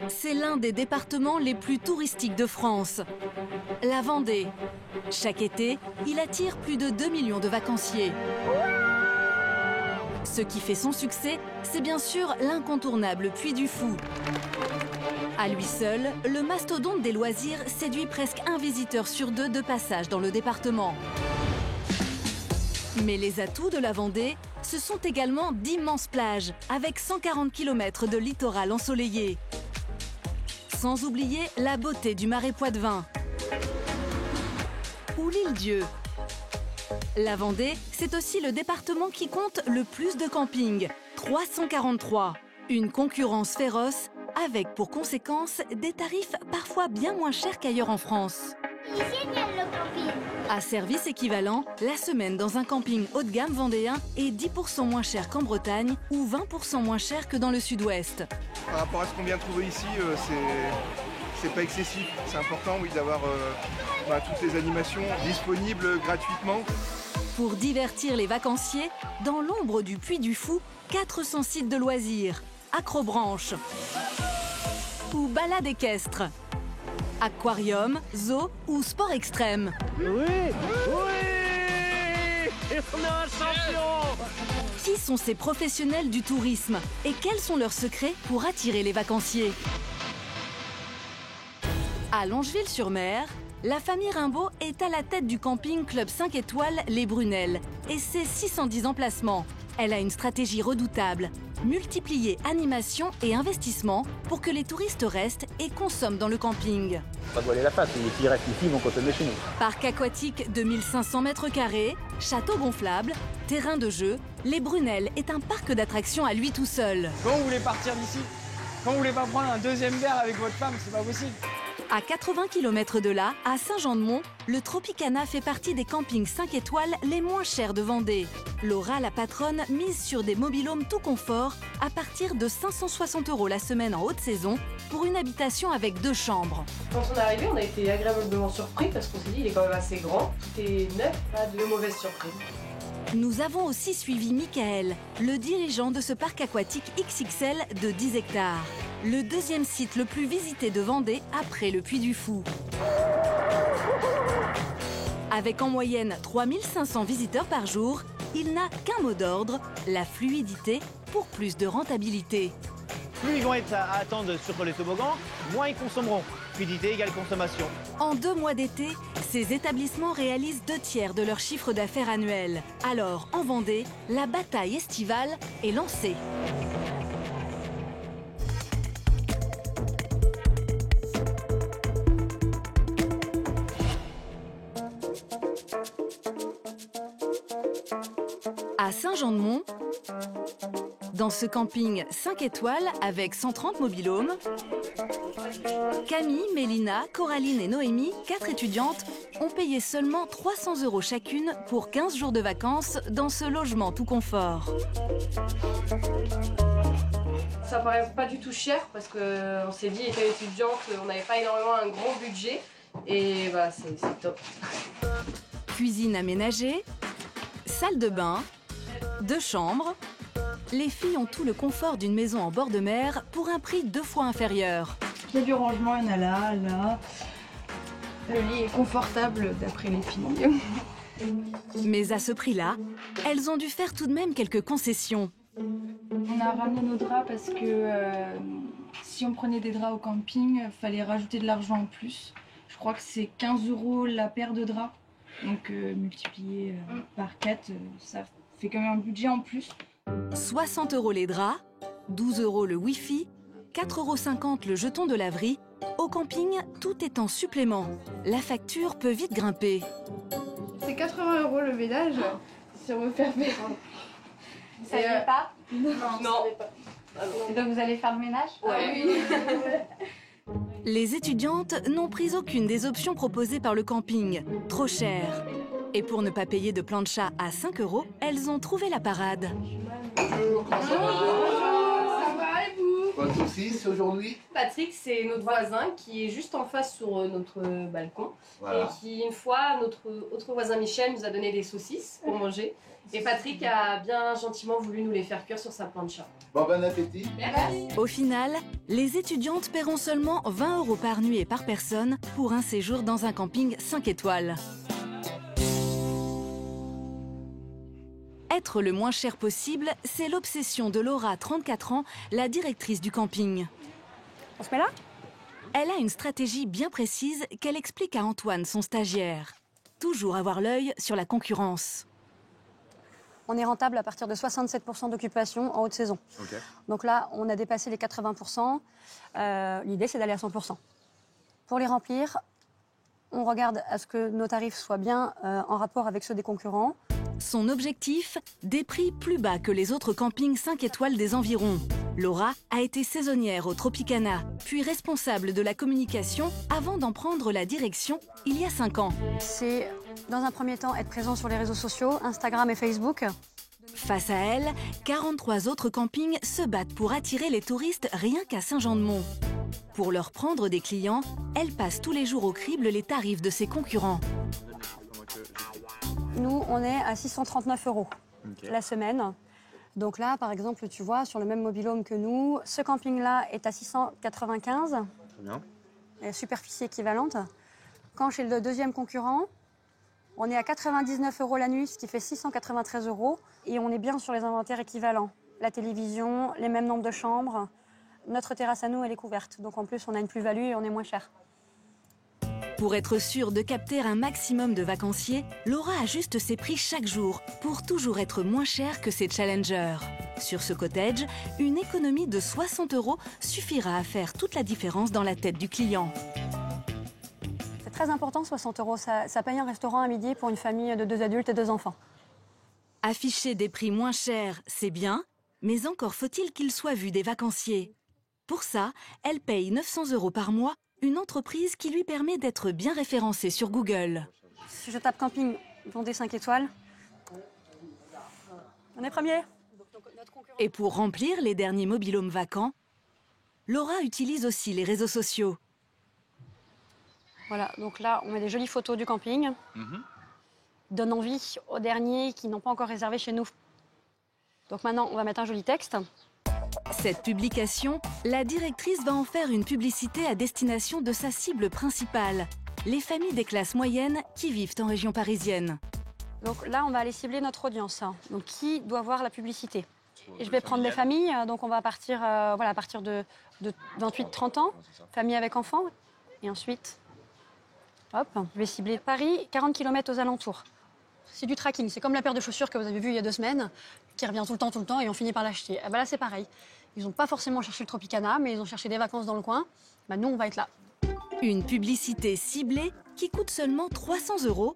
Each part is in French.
C'est l'un des départements les plus touristiques de France, la Vendée. Chaque été, il attire plus de 2 millions de vacanciers. Ce qui fait son succès, c'est bien sûr l'incontournable Puy du Fou. À lui seul, le mastodonte des loisirs séduit presque un visiteur sur deux de passage dans le département. Mais les atouts de la Vendée, ce sont également d'immenses plages, avec 140 km de littoral ensoleillé. Sans oublier la beauté du marais Poitevin ou l'île Dieu. La Vendée, c'est aussi le département qui compte le plus de campings, 343. Une concurrence féroce, avec pour conséquence des tarifs parfois bien moins chers qu'ailleurs en France. Il est génial le camping. À service équivalent, la semaine dans un camping haut de gamme vendéen est 10% moins cher qu'en Bretagne ou 20% moins cher que dans le sud-ouest. Par rapport à ce qu'on vient de trouver ici, c'est pas excessif. C'est important, oui, d'avoir toutes les animations disponibles gratuitement. Pour divertir les vacanciers, dans l'ombre du Puy du Fou, 400 sites de loisirs, acrobranche ou balades équestres, aquarium, zoo ou sport extrême. Oui, on est un champion. Qui sont ces professionnels du tourisme et quels sont leurs secrets pour attirer les vacanciers? À Longeville-sur-Mer, la famille Rimbaud est à la tête du camping Club 5 étoiles Les Brunelles et ses 610 emplacements. Elle a une stratégie redoutable, multiplier animation et investissement pour que les touristes restent et consomment dans le camping. Pas voiler la face, les filles restent ici, vont consommer chez nous. Parc aquatique de 1500 m², château gonflable, terrain de jeu, Les Brunelles est un parc d'attractions à lui tout seul. Quand vous voulez partir d'ici, quand vous voulez pas prendre un deuxième verre avec votre femme, c'est pas possible. À 80 km de là, à Saint-Jean-de-Mont, le Tropicana fait partie des campings 5 étoiles les moins chers de Vendée. Laura, la patronne, mise sur des mobil-homes tout confort à partir de 560 € la semaine en haute saison pour une habitation avec 2 chambres. Quand on est arrivé, on a été agréablement surpris parce qu'on s'est dit il est quand même assez grand, tout est neuf, pas de mauvaises surprises. Nous avons aussi suivi Michael, le dirigeant de ce parc aquatique XXL de 10 hectares. Le deuxième site le plus visité de Vendée après le Puy du Fou. Avec en moyenne 3500 visiteurs par jour, il n'a qu'un mot d'ordre, la fluidité pour plus de rentabilité. Plus ils vont être à attendre sur les toboggans, moins ils consommeront. Fluidité égale consommation. En 2 mois d'été, ces établissements réalisent 2/3 de leur chiffre d'affaires annuel. Alors, en Vendée, la bataille estivale est lancée. À Saint-Jean-de-Mont, dans ce camping 5 étoiles avec 130 mobil-homes, Camille, Mélina, Coraline et Noémie, 4 étudiantes, ont payé seulement 300 € chacune pour 15 jours de vacances dans ce logement tout confort. Ça paraît pas du tout cher parce qu'on s'est dit, étant étudiante, on n'avait pas énormément un gros budget et voilà, c'est top. Cuisine aménagée, salle de bain, 2 chambres. Les filles ont tout le confort d'une maison en bord de mer pour un prix 2 fois inférieur. Il y a du rangement, il y en a là, là. Le lit est confortable d'après les filles. Mais à ce prix-là, elles ont dû faire tout de même quelques concessions. On a ramené nos draps parce que si on prenait des draps au camping, il fallait rajouter de l'argent en plus. Je crois que c'est 15 € la paire de draps. Donc multiplié par 4, ça fait quand même un budget en plus. 60 € les draps, 12 € le Wi-Fi, 4,50 € le jeton de laverie. Au camping, tout est en supplément. La facture peut vite grimper. C'est 80 € le ménage, si on veut faire payer. Ça ne savez pas? Non. Et donc vous allez faire le ménage? Oui. Les étudiantes n'ont pris aucune des options proposées par le camping. Trop cher. Et pour ne pas payer de plancha à 5 €, elles ont trouvé la parade. Bonjour, ça va et vous? Pas de saucisses aujourd'hui? Patrick, c'est notre voisin qui est juste en face sur notre balcon. Voilà. Et qui, une fois, notre autre voisin Michel nous a donné des saucisses pour manger. Et Patrick a bien gentiment voulu nous les faire cuire sur sa plancha. Bon appétit. Merci. Au final, les étudiantes paieront seulement 20 € par nuit et par personne pour un séjour dans un camping 5 étoiles. Être le moins cher possible, c'est l'obsession de Laura, 34 ans, la directrice du camping. On se met là? Elle a une stratégie bien précise qu'elle explique à Antoine, son stagiaire. Toujours avoir l'œil sur la concurrence. On est rentable à partir de 67% d'occupation en haute saison. Ok. Donc là, on a dépassé les 80%. L'idée, c'est d'aller à 100%. Pour les remplir, on regarde à ce que nos tarifs soient bien en rapport avec ceux des concurrents. Son objectif, des prix plus bas que les autres campings 5 étoiles des environs. Laura a été saisonnière au Tropicana, puis responsable de la communication avant d'en prendre la direction il y a 5 ans. C'est, dans un premier temps, être présent sur les réseaux sociaux, Instagram et Facebook. Face à elle, 43 autres campings se battent pour attirer les touristes rien qu'à Saint-Jean-de-Mont. Pour leur prendre des clients, elle passe tous les jours au crible les tarifs de ses concurrents. Nous, on est à 639 € la semaine. Donc là, par exemple, tu vois, sur le même mobil-home que nous, ce camping-là est à 695. Très bien. Superficie équivalente. Quand chez le deuxième concurrent, on est à 99 € la nuit, ce qui fait 693 €. Et on est bien sur les inventaires équivalents. La télévision, les mêmes nombres de chambres. Notre terrasse à nous, elle est couverte. Donc en plus, on a une plus-value et on est moins cher. Pour être sûre de capter un maximum de vacanciers, Laura ajuste ses prix chaque jour pour toujours être moins cher que ses challengers. Sur ce cottage, une économie de 60 € suffira à faire toute la différence dans la tête du client. C'est très important, 60 €. Ça paye un restaurant à midi pour une famille de 2 adultes et 2 enfants. Afficher des prix moins chers, c'est bien, mais encore faut-il qu'ils soient vus des vacanciers. Pour ça, elle paye 900 € par mois, une entreprise qui lui permet d'être bien référencée sur Google. Si je tape camping Vendée 5 étoiles, on est premier. Et pour remplir les derniers mobil-homes vacants, Laura utilise aussi les réseaux sociaux. Voilà, donc là, on met des jolies photos du camping. Donne envie aux derniers qui n'ont pas encore réservé chez nous. Donc maintenant, on va mettre un joli texte. Cette publication, la directrice va en faire une publicité à destination de sa cible principale, les familles des classes moyennes qui vivent en région parisienne. Donc là, on va aller cibler notre audience. Donc qui doit voir la publicité? Et je vais prendre des familles, donc on va partir voilà, à partir de 28-30 ans, famille avec enfants. Et ensuite, hop, je vais cibler Paris, 40 km aux alentours. C'est du tracking, c'est comme la paire de chaussures que vous avez vue il y a 2 semaines, qui revient tout le temps, et on finit par l'acheter. Et ben là, c'est pareil. Ils n'ont pas forcément cherché le Tropicana, mais ils ont cherché des vacances dans le coin. Ben, nous, on va être là. Une publicité ciblée qui coûte seulement 300 €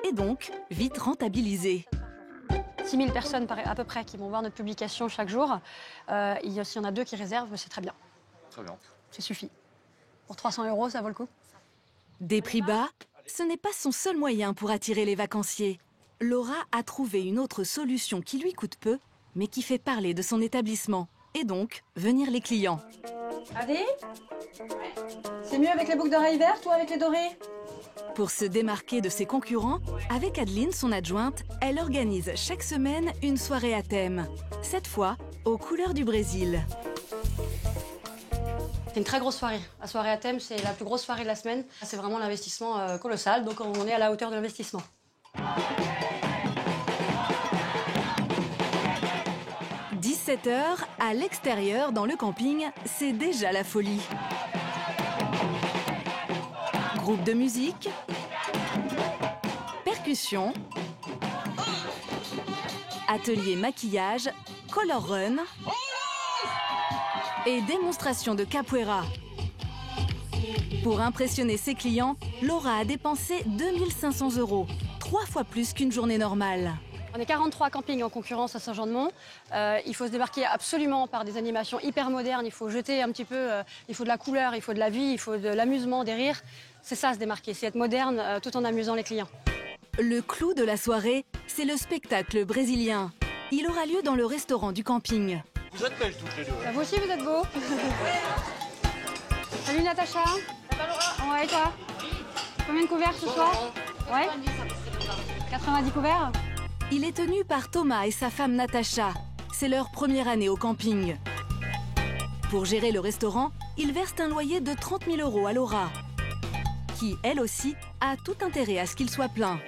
et donc vite rentabilisée. 6 000 personnes à peu près qui vont voir notre publication chaque jour. S'il y en a 2 qui réservent, c'est très bien. Très bien. Ça suffit. Pour 300 €, ça vaut le coup. Des prix bas, ce n'est pas son seul moyen pour attirer les vacanciers. Laura a trouvé une autre solution qui lui coûte peu, mais qui fait parler de son établissement, et donc venir les clients. Adi, c'est mieux avec les boucles d'oreilles vertes ou avec les dorées? Pour se démarquer de ses concurrents, avec Adeline, son adjointe, elle organise chaque semaine une soirée à thème. Cette fois, aux couleurs du Brésil. C'est une très grosse soirée. La soirée à thème, c'est la plus grosse soirée de la semaine. C'est vraiment l'investissement colossal, donc on est à la hauteur de l'investissement. 17 h, à l'extérieur, dans le camping, c'est déjà la folie. Groupe de musique, percussion, atelier maquillage, color run et démonstration de capoeira. Pour impressionner ses clients, Laura a dépensé 2 500 €, 3 fois plus qu'une journée normale. On est 43 campings en concurrence à Saint-Jean-de-Mont. Il faut se démarquer absolument par des animations hyper modernes. Il faut jeter un petit peu, il faut de la couleur, il faut de la vie, il faut de l'amusement, des rires. C'est ça, se démarquer, c'est être moderne tout en amusant les clients. Le clou de la soirée, c'est le spectacle brésilien. Il aura lieu dans le restaurant du camping. Vous êtes belles toutes les deux. Bah, vous aussi, vous êtes beaux. Salut Natacha. Ouais, et toi? Combien de couverts ce soir? Ouais. 90 couverts. Il est tenu par Thomas et sa femme Natacha. C'est leur première année au camping. Pour gérer le restaurant, ils versent un loyer de 30 000 € à Laura, qui, elle aussi, a tout intérêt à ce qu'il soit plein.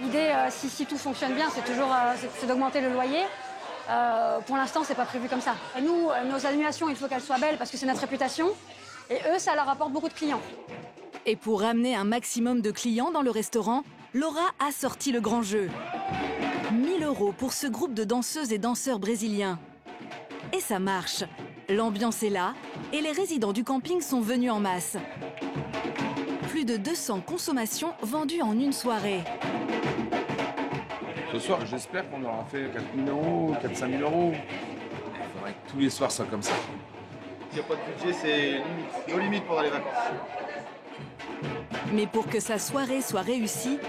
L'idée, si tout fonctionne bien, c'est toujours c'est d'augmenter le loyer. Pour l'instant, c'est pas prévu comme ça. Et nous, nos animations, il faut qu'elles soient belles parce que c'est notre réputation. Et eux, ça leur apporte beaucoup de clients. Et pour ramener un maximum de clients dans le restaurant, Laura a sorti le grand jeu. 1 000 € pour ce groupe de danseuses et danseurs brésiliens. Et ça marche. L'ambiance est là et les résidents du camping sont venus en masse. Plus de 200 consommations vendues en une soirée. Ce soir, j'espère qu'on aura fait 4 000 €, 4 5 000 €. Il faudrait que tous les soirs soient comme ça. S'il n'y a pas de budget, c'est nos limites pendant les vacances. Mais pour que sa soirée soit réussie,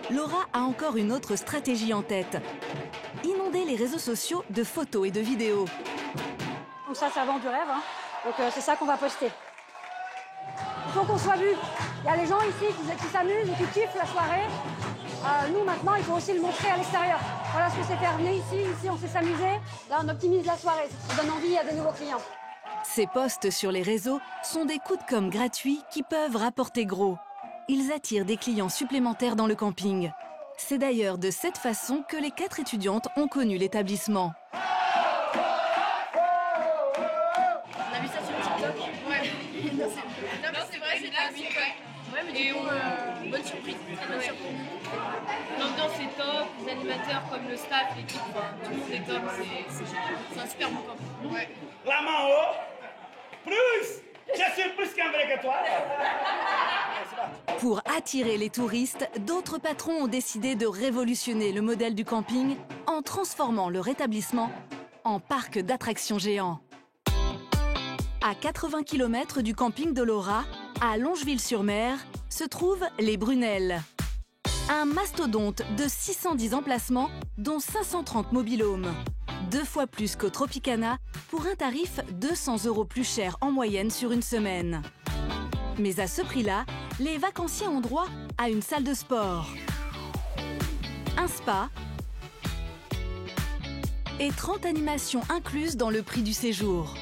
Laura a encore une autre stratégie en tête. Inonder les réseaux sociaux de photos et de vidéos. Donc ça vend du rêve. Hein. Donc c'est ça qu'on va poster. Il faut qu'on soit vu. Il y a les gens ici qui s'amusent et qui kiffent la soirée. Nous, maintenant, il faut aussi le montrer à l'extérieur. Voilà ce que c'est faire. Venez ici, on sait s'amuser. Là, on optimise la soirée. Ça donne envie à des nouveaux clients. Ces posts sur les réseaux sont des coups de com' gratuits qui peuvent rapporter gros. Ils attirent des clients supplémentaires dans le camping. C'est d'ailleurs de cette façon que les 4 étudiantes ont connu l'établissement. On a vu ça sur TikTok. Ouais. Non, c'est vrai, c'est de la musique. Ouais, mais du coup, bonne surprise, très bonne surprise. L'ambiance est top, les animateurs comme le staff, l'équipe, tout le monde est top, c'est génial. C'est un super bon camping. Ouais. La main haut, plus, je suis plus qu'un vrai que toi. Pour attirer les touristes, d'autres patrons ont décidé de révolutionner le modèle du camping en transformant leur établissement en parc d'attractions géant. À 80 km du camping de Laura, à Longeville-sur-Mer, se trouvent les Brunelles. Un mastodonte de 610 emplacements, dont 530 mobil-homes. 2 fois plus qu'au Tropicana, pour un tarif 200 € plus cher en moyenne sur une semaine. Mais à ce prix-là, les vacanciers ont droit à une salle de sport, un spa et 30 animations incluses dans le prix du séjour.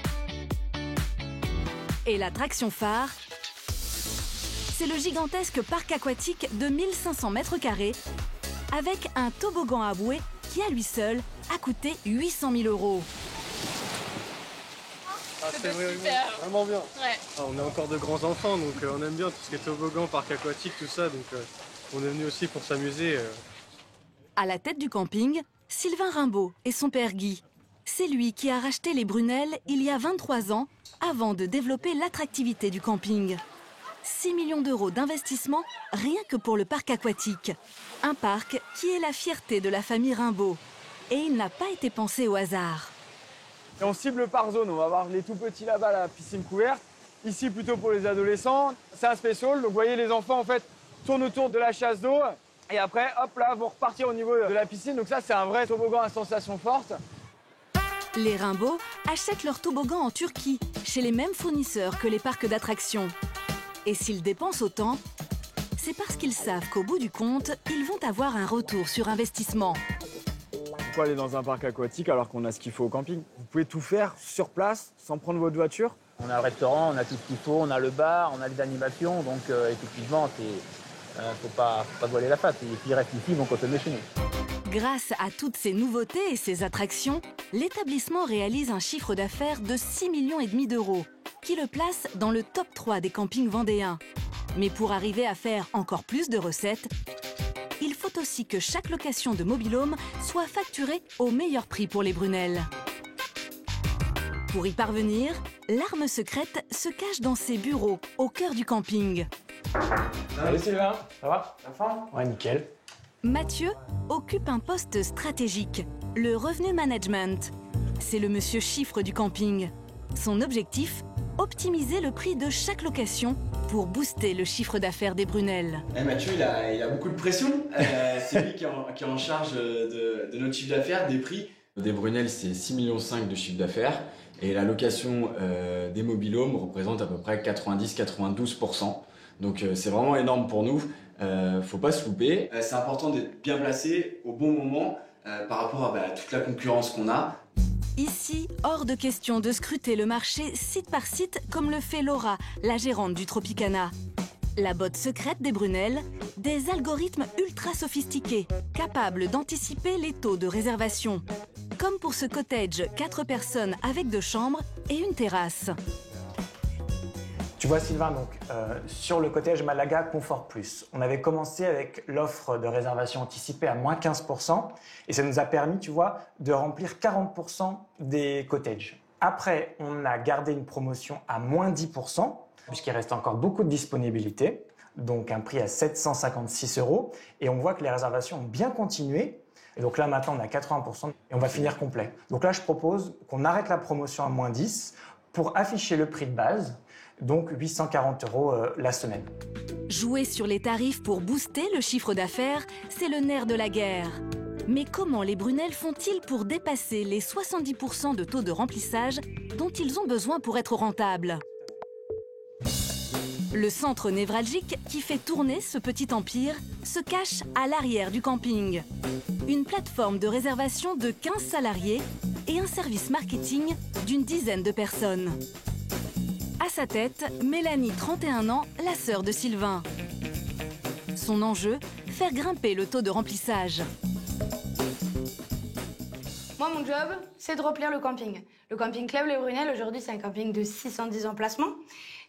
Et l'attraction phare, c'est le gigantesque parc aquatique de 1500 m² avec un toboggan à bouée qui, à lui seul, a coûté 800 000 €. C'était vraiment bien. Ouais. On est encore de grands enfants, donc on aime bien tout ce qui est toboggan, parc aquatique, tout ça. Donc on est venu aussi pour s'amuser. À la tête du camping, Sylvain Rimbaud et son père Guy. C'est lui qui a racheté les Brunelles il y a 23 ans, avant de développer l'attractivité du camping. 6 millions € d'investissement rien que pour le parc aquatique. Un parc qui est la fierté de la famille Rimbaud. Et il n'a pas été pensé au hasard. Et on cible par zone. On va avoir les tout petits là-bas, la piscine couverte. Ici, plutôt pour les adolescents. C'est un special. Donc, vous voyez, les enfants, en fait, tournent autour de la chasse d'eau. Et après, hop là, vont repartir au niveau de la piscine. Donc ça, c'est un vrai toboggan à sensation forte. Les Rimbaud achètent leur toboggan en Turquie, chez les mêmes fournisseurs que les parcs d'attractions. Et s'ils dépensent autant, c'est parce qu'ils savent qu'au bout du compte, ils vont avoir un retour sur investissement. Pourquoi aller dans un parc aquatique alors qu'on a ce qu'il faut au camping? Vous pouvez tout faire sur place, sans prendre votre voiture. On a le restaurant, on a tout ce qu'il faut, on a le bar, on a les animations, donc effectivement, faut pas se voiler la face. Les filles restent ici, ils vont consommer chez nous. Grâce à toutes ces nouveautés et ces attractions, l'établissement réalise un chiffre d'affaires de 6,5 millions d'euros, qui le place dans le top 3 des campings vendéens. Mais pour arriver à faire encore plus de recettes, il faut aussi que chaque location de mobil-home soit facturée au meilleur prix pour les Brunelles. Pour y parvenir, l'arme secrète se cache dans ses bureaux, au cœur du camping. Salut Sylvain, ça va? La forme? Ouais, nickel. Mathieu occupe un poste stratégique, le revenu management. C'est le monsieur chiffre du camping. Son objectif, optimiser le prix de chaque location pour booster le chiffre d'affaires des Brunelles. Mathieu, il a beaucoup de pression. C'est lui qui est en charge de notre chiffre d'affaires, des prix. Des Brunel, c'est 6,5 millions de chiffre d'affaires et la location des mobil-homes représente à peu près 90-92%. Donc c'est vraiment énorme pour nous, faut pas se louper. C'est important d'être bien placé au bon moment par rapport à toute la concurrence qu'on a. Ici, hors de question de scruter le marché site par site comme le fait Laura, la gérante du Tropicana. La botte secrète des Brunel, des algorithmes ultra sophistiqués, capables d'anticiper les taux de réservation. Comme pour ce cottage, 4 personnes avec 2 chambres et une terrasse. Tu vois Sylvain, donc sur le cottage Malaga Confort Plus, on avait commencé avec l'offre de réservation anticipée à moins 15% et ça nous a permis, tu vois, de remplir 40% des cottages. Après, on a gardé une promotion à moins 10%, puisqu'il reste encore beaucoup de disponibilité, donc un prix à 756 €. Et on voit que les réservations ont bien continué. Et donc là, maintenant, on a 80% et on va finir complet. Donc là, je propose qu'on arrête la promotion à moins 10 pour afficher le prix de base, donc 840 € la semaine. Jouer sur les tarifs pour booster le chiffre d'affaires, c'est le nerf de la guerre. Mais comment les Brunel font-ils pour dépasser les 70% de taux de remplissage dont ils ont besoin pour être rentables ? Le centre névralgique qui fait tourner ce petit empire se cache à l'arrière du camping. Une plateforme de réservation de 15 salariés et un service marketing d'une dizaine de personnes. À sa tête, Mélanie, 31 ans, la sœur de Sylvain. Son enjeu, faire grimper le taux de remplissage. Moi, mon job, c'est de remplir le camping. Le camping Club Les Brunel, aujourd'hui, c'est un camping de 610 emplacements.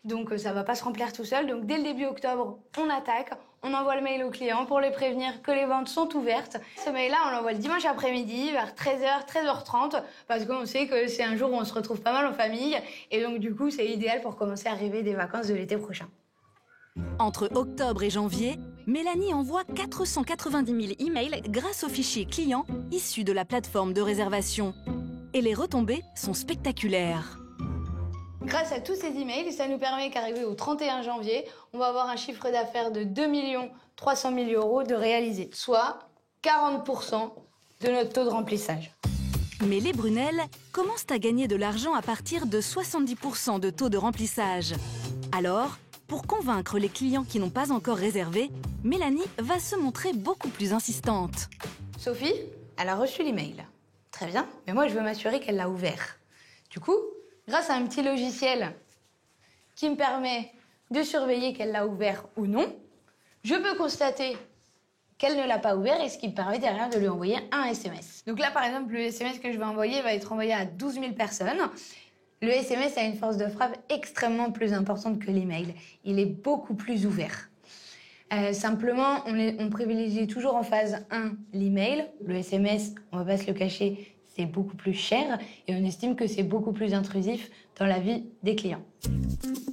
Donc, ça va pas se remplir tout seul. Donc, dès le début octobre, on attaque. On envoie le mail aux clients pour les prévenir que les ventes sont ouvertes. Ce mail-là, on l'envoie le dimanche après-midi, vers 13h, 13h30, parce qu'on sait que c'est un jour où on se retrouve pas mal en famille. Et donc, du coup, c'est idéal pour commencer à rêver des vacances de l'été prochain. Entre octobre et janvier, Mélanie envoie 490 000 emails grâce aux fichiers clients issus de la plateforme de réservation. Et les retombées sont spectaculaires. Grâce à tous ces emails, ça nous permet qu'arrivé au 31 janvier, on va avoir un chiffre d'affaires de 2 300 000 € de réalisé, soit 40% de notre taux de remplissage. Mais les Brunel commencent à gagner de l'argent à partir de 70% de taux de remplissage. Alors, pour convaincre les clients qui n'ont pas encore réservé, Mélanie va se montrer beaucoup plus insistante. Sophie, elle a reçu l'email. Très bien, mais moi je veux m'assurer qu'elle l'a ouvert. Du coup, grâce à un petit logiciel qui me permet de surveiller qu'elle l'a ouvert ou non, je peux constater qu'elle ne l'a pas ouvert et ce qui me permet derrière de lui envoyer un SMS. Donc là, par exemple, le SMS que je vais envoyer va être envoyé à 12 000 personnes. Le SMS a une force de frappe extrêmement plus importante que l'email. Il est beaucoup plus ouvert. Simplement, on privilégie toujours en phase 1 l'email. Le SMS, on va pas se le cacher, c'est beaucoup plus cher et on estime que c'est beaucoup plus intrusif dans la vie des clients.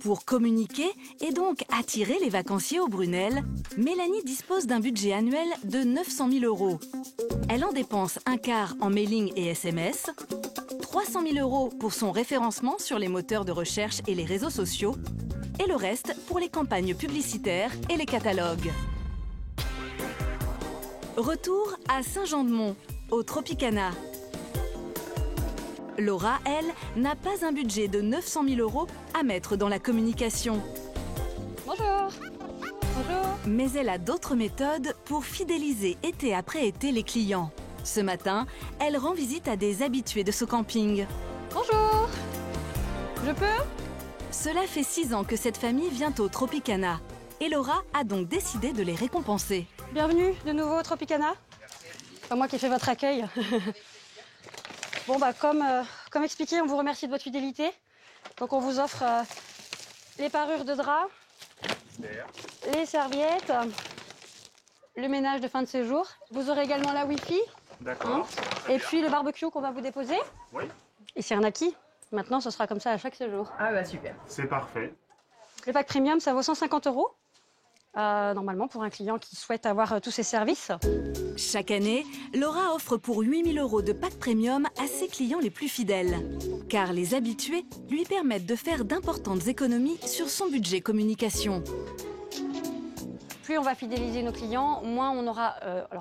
Pour communiquer et donc attirer les vacanciers au Brunel, Mélanie dispose d'un budget annuel de 900 000 €. Elle en dépense un quart en mailing et SMS, 300 000 € pour son référencement sur les moteurs de recherche et les réseaux sociaux, et le reste pour les campagnes publicitaires et les catalogues. Retour à Saint-Jean-de-Mont, au Tropicana. Laura, elle, n'a pas un budget de 900 000 € à mettre dans la communication. Bonjour. Bonjour. Mais elle a d'autres méthodes pour fidéliser été après été les clients. Ce matin, elle rend visite à des habitués de ce camping. Bonjour. Je peux ? Cela fait 6 ans que cette famille vient au Tropicana. Et Laura a donc décidé de les récompenser. Bienvenue de nouveau au Tropicana. C'est pas moi qui ai fait votre accueil. Bon, comme expliqué, on vous remercie de votre fidélité. Donc on vous offre les parures de drap, les serviettes, le ménage de fin de séjour. Vous aurez également la Wi-Fi. D'accord. Et puis le barbecue qu'on va vous déposer. Oui. Et c'est un acquis. Maintenant, ce sera comme ça à chaque séjour. Ah bah super. C'est parfait. Le pack premium, ça vaut 150 €. Normalement, pour un client qui souhaite avoir tous ces services. Chaque année, Laura offre pour 8 000 € de pack premium à ses clients les plus fidèles. Car les habitués lui permettent de faire d'importantes économies sur son budget communication. plus on va fidéliser nos clients, moins on aura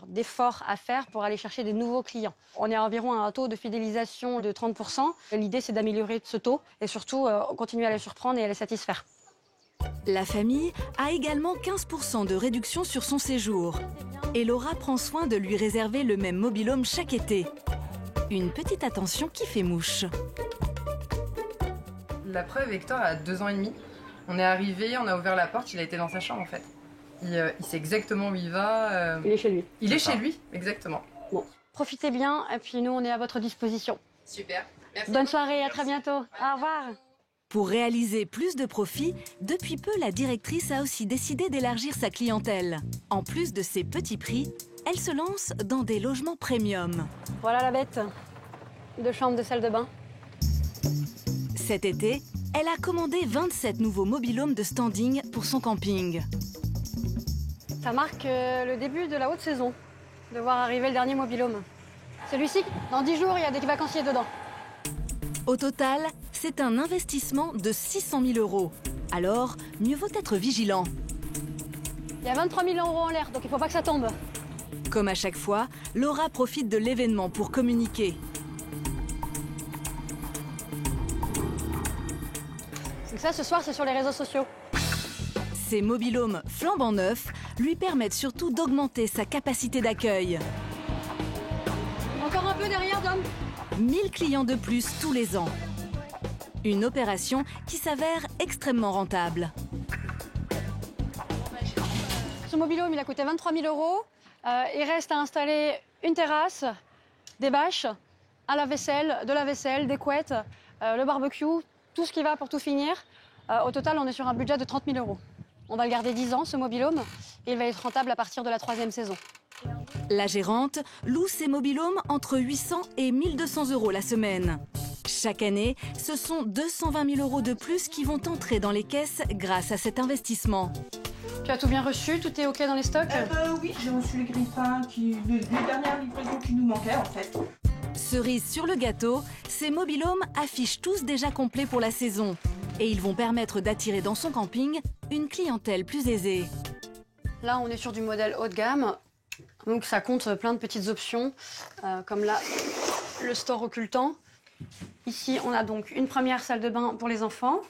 d'efforts à faire pour aller chercher des nouveaux clients. On est à environ à un taux de fidélisation de 30%. L'idée, c'est d'améliorer ce taux et surtout continuer à les surprendre et à les satisfaire. La famille a également 15% de réduction sur son séjour. Et Laura prend soin de lui réserver le même mobil-home chaque été. Une petite attention qui fait mouche. La preuve, Hector a 2 ans et demi. On est arrivé, on a ouvert la porte, il a été dans sa chambre en fait. Il sait exactement où il va. Il est chez lui. Il est chez lui, exactement. Bon, profitez bien et puis nous, on est à votre disposition. Super. Merci. Bonne soirée, à très bientôt. Au revoir. Pour réaliser plus de profits, depuis peu, la directrice a aussi décidé d'élargir sa clientèle. En plus de ses petits prix, elle se lance dans des logements premium. Voilà la bête. 2 chambres, 2 salles de bain. Cet été, elle a commandé 27 nouveaux mobil-homes de standing pour son camping. Ça marque le début de la haute saison, de voir arriver le dernier mobil-home. Celui-ci, dans 10 jours, il y a des vacanciers dedans. Au total, c'est un investissement de 600 000 €. Alors, mieux vaut être vigilant. Il y a 23 000 € en l'air, donc il ne faut pas que ça tombe. Comme à chaque fois, Laura profite de l'événement pour communiquer. Donc ça, ce soir, c'est sur les réseaux sociaux. Ces mobil-homes flambant neufs lui permettent surtout d'augmenter sa capacité d'accueil. Encore un peu derrière, Dom. 1000 clients de plus tous les ans. Une opération qui s'avère extrêmement rentable. Ce mobil-home, il a coûté 23 000 €. Il reste à installer une terrasse, des bâches, un lave-vaisselle, de la vaisselle, des couettes, le barbecue, tout ce qui va pour tout finir. Au total, on est sur un budget de 30 000 €. On va le garder 10 ans, ce mobil-home, et il va être rentable à partir de la 3e saison. La gérante loue ces mobil-homes entre 800 et 1200 € la semaine. Chaque année, ce sont 220 000 € de plus qui vont entrer dans les caisses grâce à cet investissement. Tu as tout bien reçu? Tout est OK dans les stocks? Oui, j'ai reçu les griffins, les dernières livraisons qui nous manquaient en fait. Cerise sur le gâteau, ces mobil-homes affichent tous déjà complets pour la saison. Et ils vont permettre d'attirer dans son camping une clientèle plus aisée. Là, on est sur du modèle haut de gamme. Donc ça compte plein de petites options, comme là, le store occultant. Ici, on a donc une première salle de bain pour les enfants.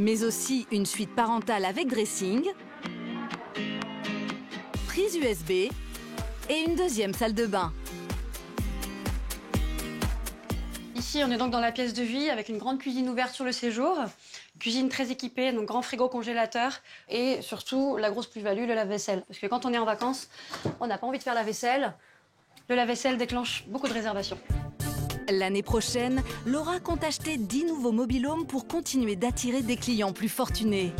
Mais aussi une suite parentale avec dressing, prise USB et une deuxième salle de bain. Ici, on est donc dans la pièce de vie avec une grande cuisine ouverte sur le séjour. Cuisine très équipée, donc grand frigo congélateur et surtout la grosse plus-value, le lave-vaisselle. Parce que quand on est en vacances, on n'a pas envie de faire la vaisselle. Le lave-vaisselle déclenche beaucoup de réservations. L'année prochaine, Laura compte acheter 10 nouveaux mobil-homes pour continuer d'attirer des clients plus fortunés.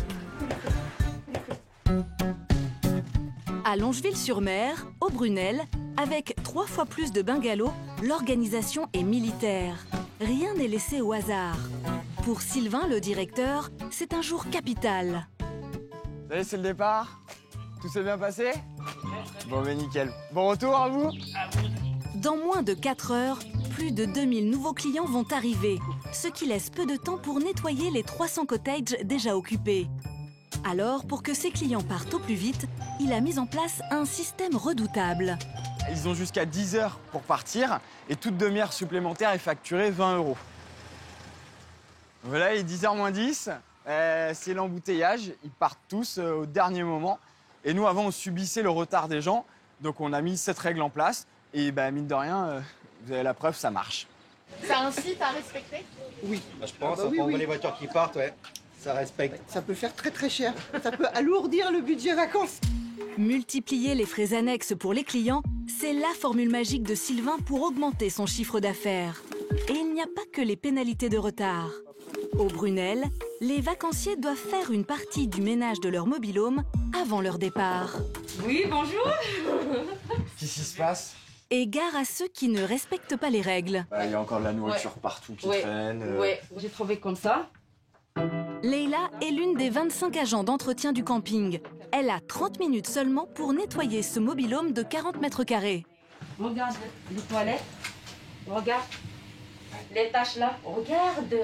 À Longeville-sur-Mer, au Brunel, avec 3 fois plus de bungalows, l'organisation est militaire. Rien n'est laissé au hasard. Pour Sylvain, le directeur, c'est un jour capital. Ça y est, c'est le départ. Tout s'est bien passé? Bon, mais nickel. Bon retour à vous. Dans moins de 4 heures, plus de 2000 nouveaux clients vont arriver, ce qui laisse peu de temps pour nettoyer les 300 cottages déjà occupés. Alors, pour que ces clients partent au plus vite, il a mis en place un système redoutable. Ils ont jusqu'à 10 heures pour partir et toute demi-heure supplémentaire est facturée 20 €. Voilà, il est 10h moins 10, c'est l'embouteillage, ils partent tous au dernier moment. Et nous, avant, on subissait le retard des gens, donc on a mis cette règle en place. Et mine de rien, vous avez la preuve, ça marche. C'est un site à respecter? Oui. Je pense, on voit les voitures qui partent, ouais. Ça respecte. Ça peut faire très très cher. Ça peut alourdir le budget vacances. Multiplier les frais annexes pour les clients, c'est la formule magique de Sylvain pour augmenter son chiffre d'affaires. Et il n'y a pas que les pénalités de retard. Au Brunel, les vacanciers doivent faire une partie du ménage de leur mobil-home avant leur départ. Oui, bonjour. Qu'est-ce qui se passe? Et gare à ceux qui ne respectent pas les règles. Il y a encore de la nourriture partout qui traîne. Oui, j'ai trouvé comme ça. Leïla est l'une des 25 agents d'entretien du camping. Elle a 30 minutes seulement pour nettoyer ce mobil-home de 40 mètres carrés. Regarde les toilettes. Regarde les taches là. Regarde.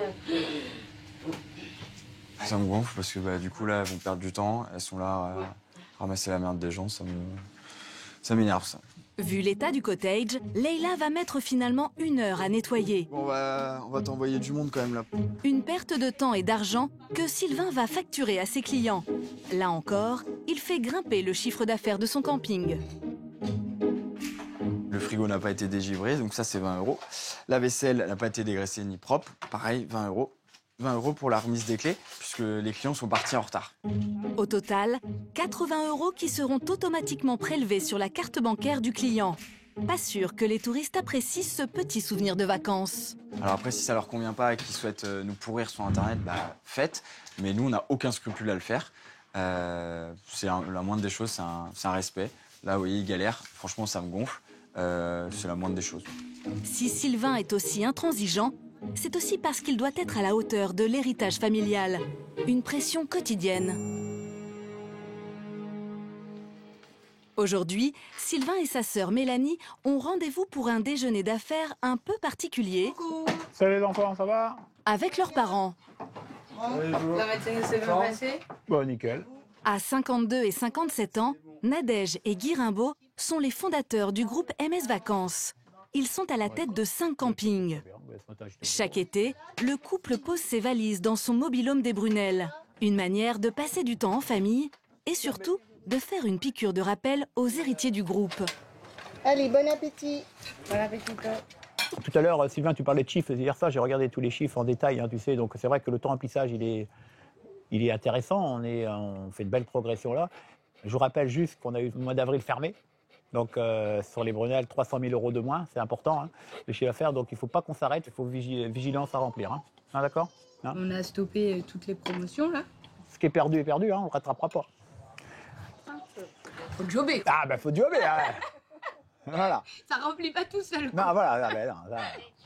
Ça me gonfle parce que du coup, là, elles vont perdre du temps. Elles sont là à ramasser la merde des gens. Ça m'énerve, ça. Vu l'état du cottage, Leïla va mettre finalement 1 heure à nettoyer. On va t'envoyer du monde quand même là. Une perte de temps et d'argent que Sylvain va facturer à ses clients. Là encore, il fait grimper le chiffre d'affaires de son camping. Le frigo n'a pas été dégivré, donc ça c'est 20 €. La vaisselle n'a pas été dégraissée ni propre, pareil, 20 €. 20 € pour la remise des clés, puisque les clients sont partis en retard. Au total, 80 € qui seront automatiquement prélevés sur la carte bancaire du client. Pas sûr que les touristes apprécient ce petit souvenir de vacances. Alors après, si ça leur convient pas et qu'ils souhaitent nous pourrir sur Internet, faites. Mais nous, on n'a aucun scrupule à le faire. C'est la moindre des choses, c'est un respect. Là, vous voyez, ils galèrent. Franchement, ça me gonfle. C'est la moindre des choses. Si Sylvain est aussi intransigeant, c'est aussi parce qu'il doit être à la hauteur de l'héritage familial. Une pression quotidienne. Aujourd'hui, Sylvain et sa sœur Mélanie ont rendez-vous pour un déjeuner d'affaires un peu particulier. Salut les enfants, ça va? Avec leurs parents. La matinée s'est bien passée? Bon, nickel. À 52 et 57 ans, Nadège et Guy Rimbaud sont les fondateurs du groupe MS Vacances. Ils sont à la tête de 5 campings. Chaque été, le couple pose ses valises dans son mobil-home des Brunel. Une manière de passer du temps en famille et surtout de faire une piqûre de rappel aux héritiers du groupe. Allez, bon appétit. Bon appétit. Tout à l'heure, Sylvain, tu parlais de chiffres. Hier soir, j'ai regardé tous les chiffres en détail, tu sais. Donc c'est vrai que le temps remplissage, il est intéressant. On fait de belles progressions là. Je vous rappelle juste qu'on a eu le mois d'avril fermé. Donc sur les Brunel, 300 000 € de moins, c'est important, le chiffre d'affaires. Donc il ne faut pas qu'on s'arrête, il faut vigilance à remplir. D'accord? On a stoppé toutes les promotions là. Ce qui est perdu est perdu, on ne rattrapera pas. Faut jobber. Ah faut jobber. Voilà. Ça remplit pas tout seul. Non, voilà.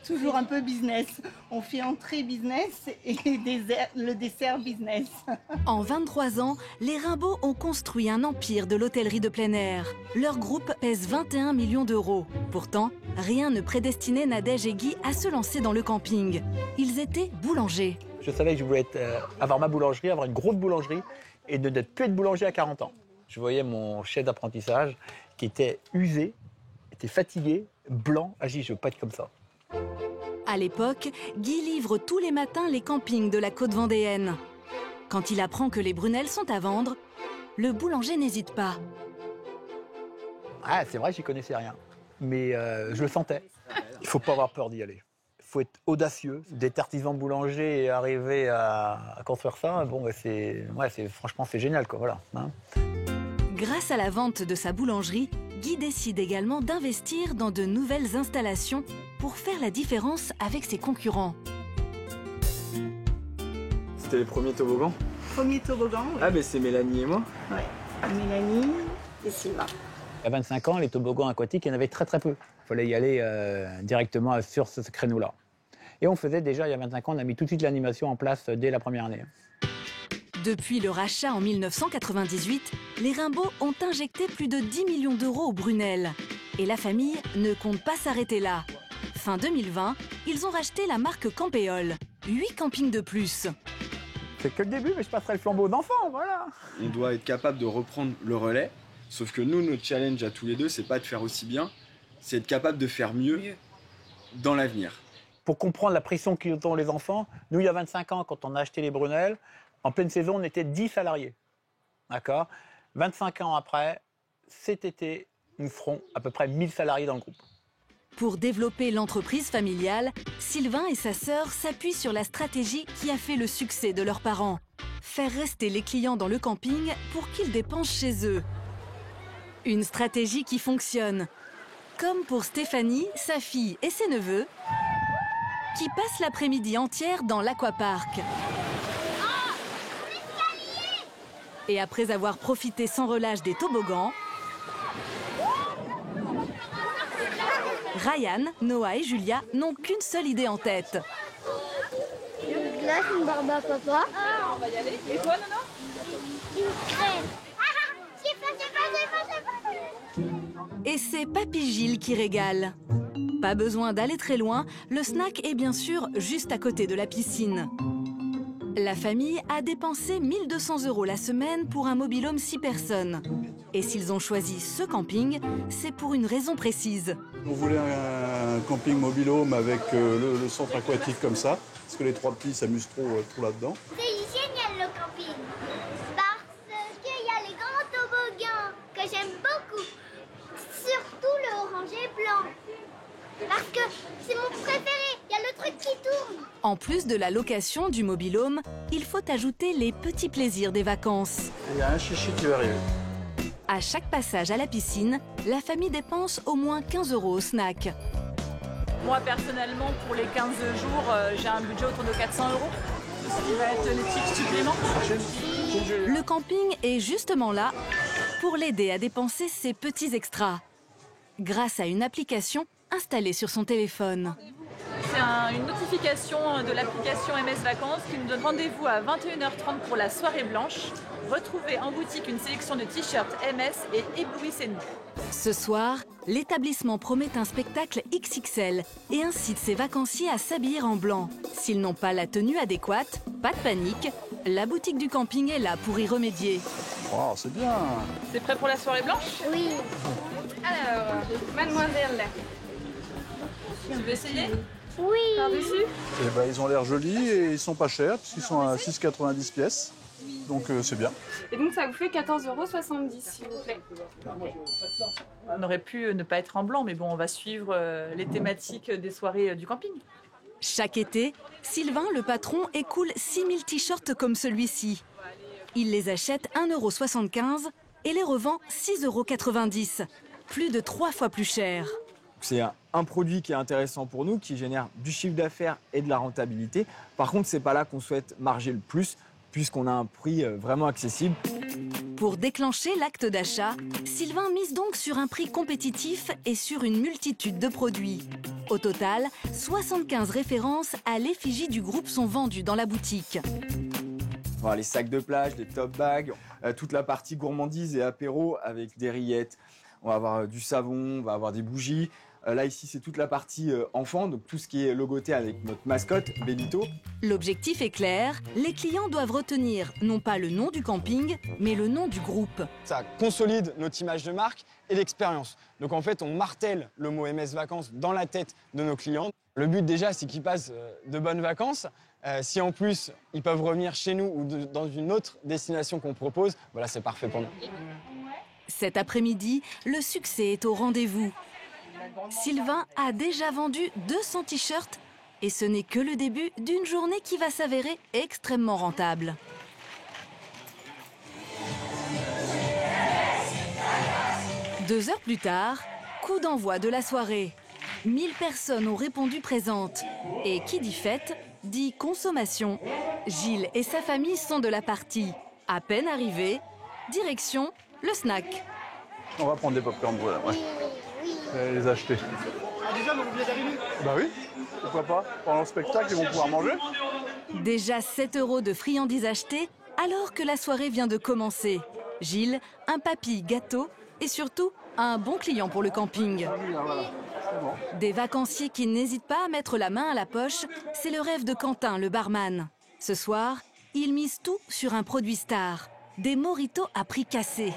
Toujours un peu business. On fait entrée business et le dessert business. En 23 ans, les Rimbaud ont construit un empire de l'hôtellerie de plein air. Leur groupe pèse 21 millions d'euros. Pourtant, rien ne prédestinait Nadège et Guy à se lancer dans le camping. Ils étaient boulangers. Je savais que je voulais avoir ma boulangerie, avoir une grosse boulangerie et de ne plus être boulanger à 40 ans. Je voyais mon chef d'apprentissage qui était usé, était fatigué, blanc. Ah, je ne veux pas être comme ça. À l'époque, Guy livre tous les matins les campings de la côte vendéenne. Quand il apprend que les Brunel sont à vendre, le boulanger n'hésite pas. Ah, c'est vrai, j'y connaissais rien. Mais je le sentais. Il ne faut pas avoir peur d'y aller. Il faut être audacieux. D'être artisan boulanger et arriver à construire ça, franchement, c'est génial, quoi. Voilà. Grâce à la vente de sa boulangerie, Guy décide également d'investir dans de nouvelles installations pour faire la différence avec ses concurrents. C'était les premiers toboggans? Premier toboggan, oui. Ah, mais c'est Mélanie et moi? Ouais, Mélanie et Sylvain. Il y a 25 ans, les toboggans aquatiques, il y en avait très très peu. Il fallait y aller directement sur ce créneau-là. Et on faisait déjà, il y a 25 ans, on a mis tout de suite l'animation en place dès la première année. Depuis le rachat en 1998, les Rimbaud ont injecté plus de 10 millions d'euros au Brunel. Et la famille ne compte pas s'arrêter là. Fin 2020, ils ont racheté la marque Campéole. 8 campings de plus. C'est que le début, mais je passerai le flambeau d'enfant, voilà. On doit être capable de reprendre le relais. Sauf que nous, notre challenge à tous les deux, c'est pas de faire aussi bien, c'est être capable de faire mieux dans l'avenir. Pour comprendre la pression qu'ont les enfants, nous, il y a 25 ans, quand on a acheté les Brunel, en pleine saison, on était 10 salariés. D'accord? 25 ans après, cet été, nous ferons à peu près 1000 salariés dans le groupe. Pour développer l'entreprise familiale, Sylvain et sa sœur s'appuient sur la stratégie qui a fait le succès de leurs parents. Faire rester les clients dans le camping pour qu'ils dépensent chez eux. Une stratégie qui fonctionne. Comme pour Stéphanie, sa fille et ses neveux, qui passent l'après-midi entière dans l'aquapark. Et après avoir profité sans relâche des toboggans, Ryan, Noah et Julia n'ont qu'une seule idée en tête. Une glace, une barbe à papa. Ah, on va y aller. Et toi, Nana? Une crème. Et c'est Papy Gilles qui régale. Pas besoin d'aller très loin, le snack est bien sûr juste à côté de la piscine. La famille a dépensé 1 200 € la semaine pour un mobil-home 6 personnes. Et s'ils ont choisi ce camping, c'est pour une raison précise. On voulait un camping mobile-home avec le centre aquatique comme ça, parce que les 3 petits s'amusent trop là-dedans. C'est génial le camping, parce qu'il y a les grands toboggans que j'aime beaucoup, surtout le orange et blanc, parce que c'est mon préféré, il y a le truc qui tourne. En plus de la location du mobil-home, il faut ajouter les petits plaisirs des vacances. Il y a un chichi qui va arriver. À chaque passage à la piscine, la famille dépense au moins 15 € au snack. Moi, personnellement, pour les 15 jours, j'ai un budget autour de 400 €. Ce qui va être les petits suppléments. Le camping est justement là pour l'aider à dépenser ses petits extras. Grâce à une application installée sur son téléphone. C'est une notification de l'application MS Vacances qui nous donne rendez-vous à 21h30 pour la soirée blanche. Retrouvez en boutique une sélection de t-shirts MS et éblouissez-nous. Ce soir, l'établissement promet un spectacle XXL et incite ses vacanciers à s'habiller en blanc. S'ils n'ont pas la tenue adéquate, pas de panique, la boutique du camping est là pour y remédier. Oh, c'est bien. C'est prêt pour la soirée blanche? Oui. Alors, mademoiselle, tu veux essayer? Oui. Par-dessus? Eh ben, ils ont l'air jolis et ils sont pas chers, puisqu'ils sont à 6,90 pièces. Donc c'est bien. Et donc ça vous fait 14,70 €, s'il vous plaît. On aurait pu ne pas être en blanc, mais bon, on va suivre les thématiques des soirées du camping. Chaque été, Sylvain, le patron, écoule 6000 t-shirts comme celui-ci. Il les achète 1,75 € et les revend 6,90 €, plus de 3 fois plus cher. C'est un produit qui est intéressant pour nous, qui génère du chiffre d'affaires et de la rentabilité. Par contre, c'est pas là qu'on souhaite marger le plus, puisqu'on a un prix vraiment accessible. Pour déclencher l'acte d'achat, Sylvain mise donc sur un prix compétitif et sur une multitude de produits. Au total, 75 références à l'effigie du groupe sont vendues dans la boutique. Voilà, les sacs de plage, les top bags, toute la partie gourmandise et apéro avec des rillettes. On va avoir du savon, on va avoir des bougies. Là, ici, c'est toute la partie enfant, donc tout ce qui est logoté avec notre mascotte, Bellito. L'objectif est clair, les clients doivent retenir non pas le nom du camping, mais le nom du groupe. Ça consolide notre image de marque et l'expérience. Donc en fait, on martèle le mot MS Vacances dans la tête de nos clients. Le but déjà, c'est qu'ils passent de bonnes vacances. Si en plus, ils peuvent revenir chez nous ou dans une autre destination qu'on propose, voilà, c'est parfait pour nous. Cet après-midi, le succès est au rendez-vous. Sylvain a déjà vendu 200 t-shirts et ce n'est que le début d'une journée qui va s'avérer extrêmement rentable. Deux heures plus tard, coup d'envoi de la soirée. 1000 personnes ont répondu présentes. Et qui dit fête, dit consommation. Gilles et sa famille sont de la partie. À peine arrivés, direction le snack. On va prendre des pop-corn voilà, ouais. Et les acheter. Déjà, on vient d'arriver. Bah oui, pourquoi pas. Pendant le spectacle, ils vont pouvoir manger. Déjà 7 € de friandises achetées, alors que la soirée vient de commencer. Gilles, un papy gâteau et surtout un bon client pour le camping. Des vacanciers qui n'hésitent pas à mettre la main à la poche, c'est le rêve de Quentin, le barman. Ce soir, il mise tout sur un produit star, des mojitos à prix cassé.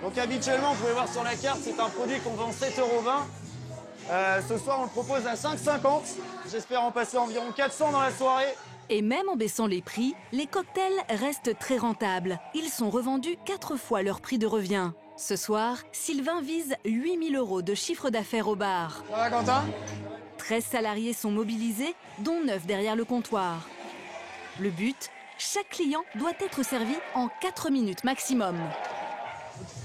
Donc habituellement, vous pouvez voir sur la carte, c'est un produit qu'on vend 7,20 €. Ce soir, on le propose à 5,50 €. J'espère en passer environ 400 dans la soirée. Et même en baissant les prix, les cocktails restent très rentables. Ils sont revendus 4 fois leur prix de revient. Ce soir, Sylvain vise 8 000 € de chiffre d'affaires au bar. Ça va, Quentin ? 13 salariés sont mobilisés, dont 9 derrière le comptoir. Le but, chaque client doit être servi en 4 minutes maximum.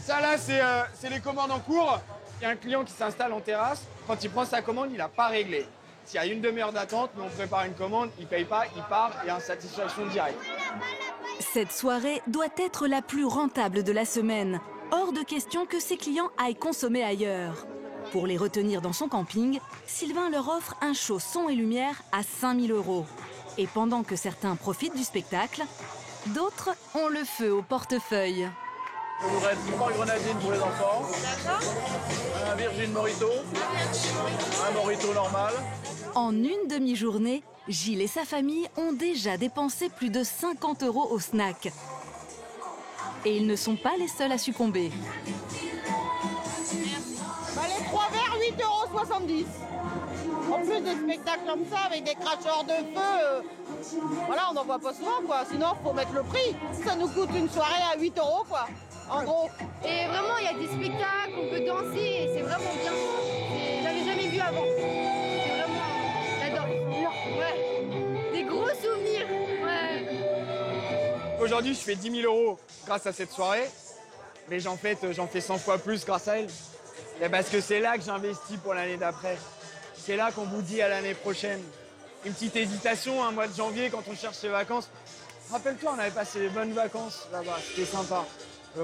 Ça là, c'est les commandes en cours. Il y a un client qui s'installe en terrasse. Quand il prend sa commande, il n'a pas réglé. S'il y a une demi-heure d'attente, mais on prépare une commande, il ne paye pas, il part et insatisfaction directe. Cette soirée doit être la plus rentable de la semaine. Hors de question que ses clients aillent consommer ailleurs. Pour les retenir dans son camping, Sylvain leur offre un show son et lumière à 5 000 €. Et pendant que certains profitent du spectacle, d'autres ont le feu au portefeuille. Il nous reste 3 grenadines pour les enfants. D'accord. Un Virgin Morito. Un Morito normal. En une demi-journée, Gilles et sa famille ont déjà dépensé plus de 50 € au snack. Et ils ne sont pas les seuls à succomber. Bah, les 3 verres, 8,70 €. En plus de spectacles comme ça, avec des cracheurs de feu, voilà, on n'en voit pas souvent, quoi. Sinon, il faut mettre le prix. Ça nous coûte une soirée à 8 €, quoi, en gros. Et vraiment, il y a des spectacles, on peut danser, et c'est vraiment bien. J'avais jamais vu avant. C'est vraiment... J'adore. Ouais. Des gros souvenirs. Ouais. Aujourd'hui, je fais 10 000 € grâce à cette soirée. Mais j'en fais 100 fois plus grâce à elle. Et parce que c'est là que j'investis pour l'année d'après. C'est là qu'on vous dit à l'année prochaine. Une petite hésitation, un mois de janvier, quand on cherche ses vacances. Rappelle-toi, on avait passé des bonnes vacances là-bas, c'était sympa.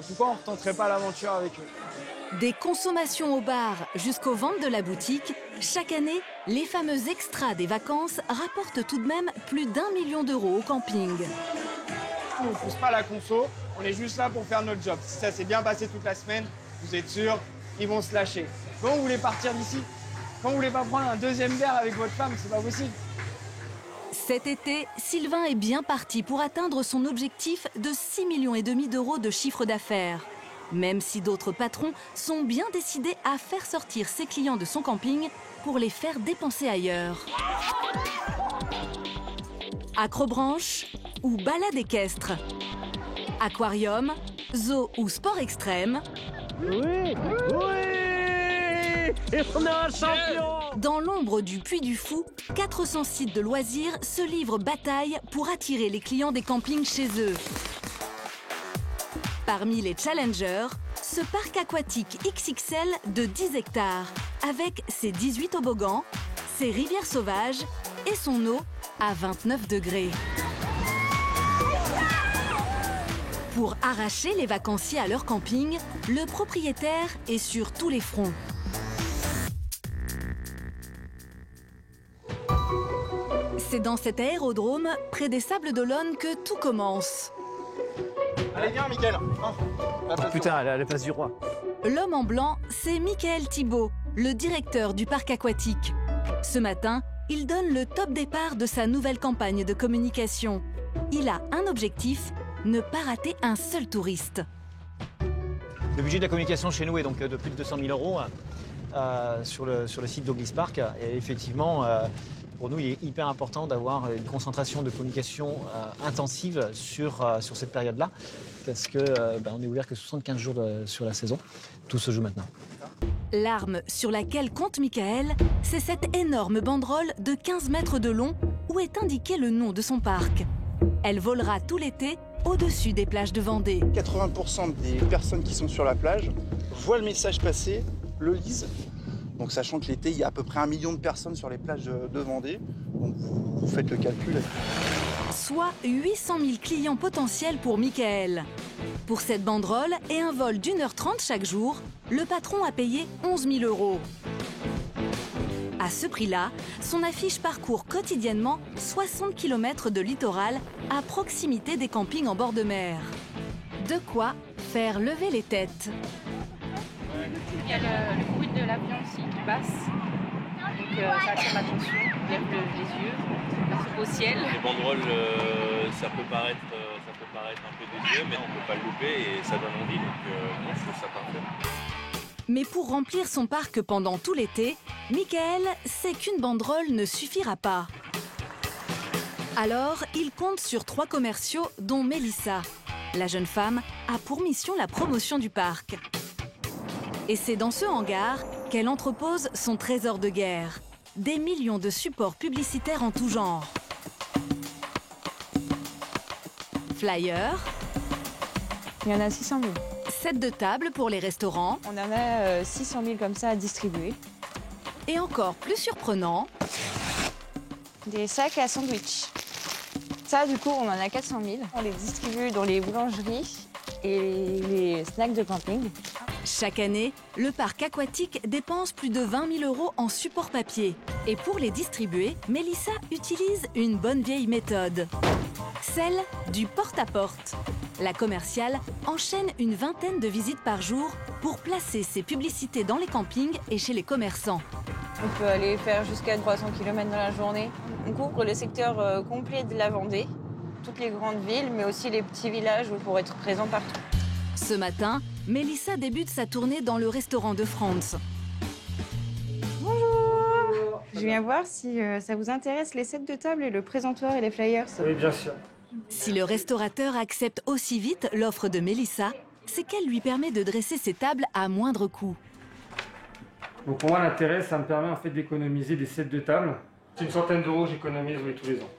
Pourquoi on ne retenterait pas l'aventure avec eux? Des consommations au bar jusqu'aux ventes de la boutique, chaque année, les fameux extras des vacances rapportent tout de même plus d'1 million d'euros au camping. On ne pousse pas la conso, on est juste là pour faire notre job. Si ça s'est bien passé toute la semaine, vous êtes sûr, ils vont se lâcher. Quand vous voulez partir d'ici? Quand vous voulez pas prendre un deuxième verre avec votre femme, c'est pas possible. Cet été, Sylvain est bien parti pour atteindre son objectif de 6,5 millions d'euros de chiffre d'affaires. Même si d'autres patrons sont bien décidés à faire sortir ses clients de son camping pour les faire dépenser ailleurs. Acrobranche ou balade équestre, aquarium, zoo ou sport extrême. Oui, oui, et on est un champion. Dans l'ombre du Puy du Fou, 400 sites de loisirs se livrent bataille pour attirer les clients des campings chez eux. Parmi les challengers, ce parc aquatique XXL de 10 hectares, avec ses 18 toboggans, ses rivières sauvages et son eau à 29 degrés. Pour arracher les vacanciers à leur camping, le propriétaire est sur tous les fronts. C'est dans cet aérodrome, près des Sables d'Olonne, que tout commence. Allez, viens, Mickaël. Oh, putain, la place du roi. L'homme en blanc, c'est Michael Thibault, le directeur du parc aquatique. Ce matin, il donne le top départ de sa nouvelle campagne de communication. Il a un objectif, ne pas rater un seul touriste. Le budget de la communication chez nous est donc de plus de 200 000 € sur le site d'Auglis Park. Et effectivement, pour nous, il est hyper important d'avoir une concentration de communication intensive sur cette période-là, parce qu'on est ouvert que 75 jours sur la saison. Tout se joue maintenant. L'arme sur laquelle compte Michael, c'est cette énorme banderole de 15 mètres de long où est indiqué le nom de son parc. Elle volera tout l'été au-dessus des plages de Vendée. 80% des personnes qui sont sur la plage voient le message passer, le lisent. Donc sachant que l'été, il y a à peu près 1 million de personnes sur les plages de Vendée. Donc vous faites le calcul. Soit 800 000 clients potentiels pour Michael. Pour cette banderole et un vol d'1h30 chaque jour, le patron a payé 11 000 €. À ce prix-là, son affiche parcourt quotidiennement 60 km de littoral à proximité des campings en bord de mer. De quoi faire lever les têtes. Il y a le bruit de l'avion aussi qui passe. Donc ça attire l'attention, on lève les yeux, au ciel. Les banderoles, ça peut paraître un peu désuet, mais on ne peut pas le louper et ça donne envie. Donc moi, je trouve ça parfait. Mais pour remplir son parc pendant tout l'été, Michael sait qu'une banderole ne suffira pas. Alors, il compte sur 3 commerciaux, dont Mélissa. La jeune femme a pour mission la promotion du parc. Et c'est dans ce hangar qu'elle entrepose son trésor de guerre. Des millions de supports publicitaires en tout genre. Flyers. Il y en a 600 000. Set de table pour les restaurants. On en a 600 000 comme ça à distribuer. Et encore plus surprenant, des sacs à sandwich. Ça, du coup, on en a 400 000. On les distribue dans les boulangeries et les snacks de camping. Chaque année, le parc aquatique dépense plus de 20 000 € en support papier. Et pour les distribuer, Mélissa utilise une bonne vieille méthode. Celle du porte-à-porte. La commerciale enchaîne une vingtaine de visites par jour pour placer ses publicités dans les campings et chez les commerçants. On peut aller faire jusqu'à 300 km dans la journée. On couvre le secteur complet de la Vendée, toutes les grandes villes, mais aussi les petits villages pour être présent partout. Ce matin, Mélissa débute sa tournée dans le restaurant de Franz. Bonjour. Je viens voir si ça vous intéresse les sets de table et le présentoir et les flyers. Oui, bien sûr. Si le restaurateur accepte aussi vite l'offre de Mélissa, c'est qu'elle lui permet de dresser ses tables à moindre coût. Donc pour moi, l'intérêt, ça me permet en fait d'économiser des sets de table. C'est une centaine d'euros que j'économise tous les ans.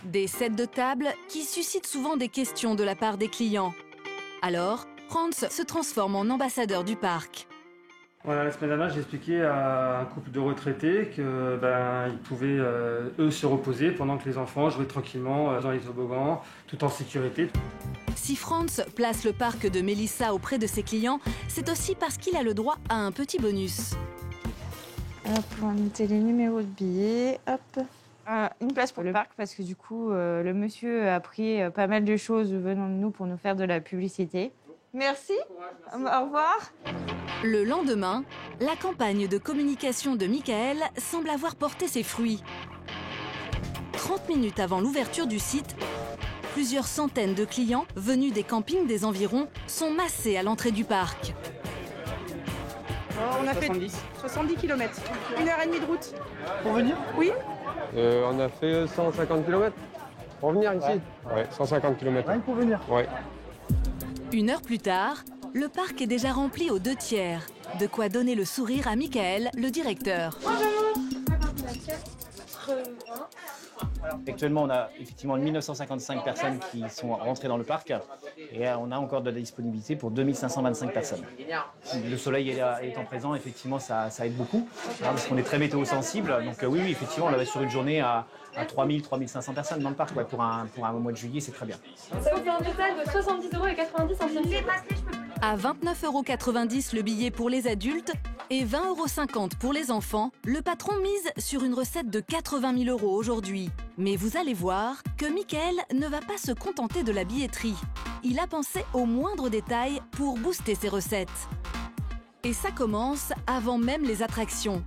Des sets de table qui suscitent souvent des questions de la part des clients. Alors, Franz se transforme en ambassadeur du parc. Voilà, la semaine dernière, j'ai expliqué à un couple de retraités qu'ils pouvaient, eux, se reposer pendant que les enfants jouaient tranquillement dans les toboggans, tout en sécurité. Si Franz place le parc de Mélissa auprès de ses clients, c'est aussi parce qu'il a le droit à un petit bonus. Hop, on va noter les numéros de billets. Hop. Une place pour le parc parce que du coup, le monsieur a pris pas mal de choses venant de nous pour nous faire de la publicité. Merci. Au revoir. Le lendemain, la campagne de communication de Michael semble avoir porté ses fruits. 30 minutes avant l'ouverture du site, plusieurs centaines de clients venus des campings des environs sont massés à l'entrée du parc. On a fait 70 km, 1h30 de route. Pour venir? Oui. On a fait 150 km pour venir ici. Ouais, 150 km. Rien pour venir? Ouais. 1 heure plus tard, le parc est déjà rempli aux 2 tiers. De quoi donner le sourire à Michael, le directeur. Actuellement, on a effectivement 1955 personnes qui sont rentrées dans le parc et on a encore de la disponibilité pour 2525 personnes. Le soleil étant présent, effectivement, ça aide beaucoup parce qu'on est très météo sensible. Donc oui, effectivement, on avait sur une journée à 3000, 3500 personnes dans le parc. Ouais, pour un mois de juillet, c'est très bien. Ça vous fait un total de 70,90 €. À 29,90 € le billet pour les adultes et 20,50 € pour les enfants, le patron mise sur une recette de 80 000 € aujourd'hui. Mais vous allez voir que Michael ne va pas se contenter de la billetterie. Il a pensé aux moindres détails pour booster ses recettes. Et ça commence avant même les attractions.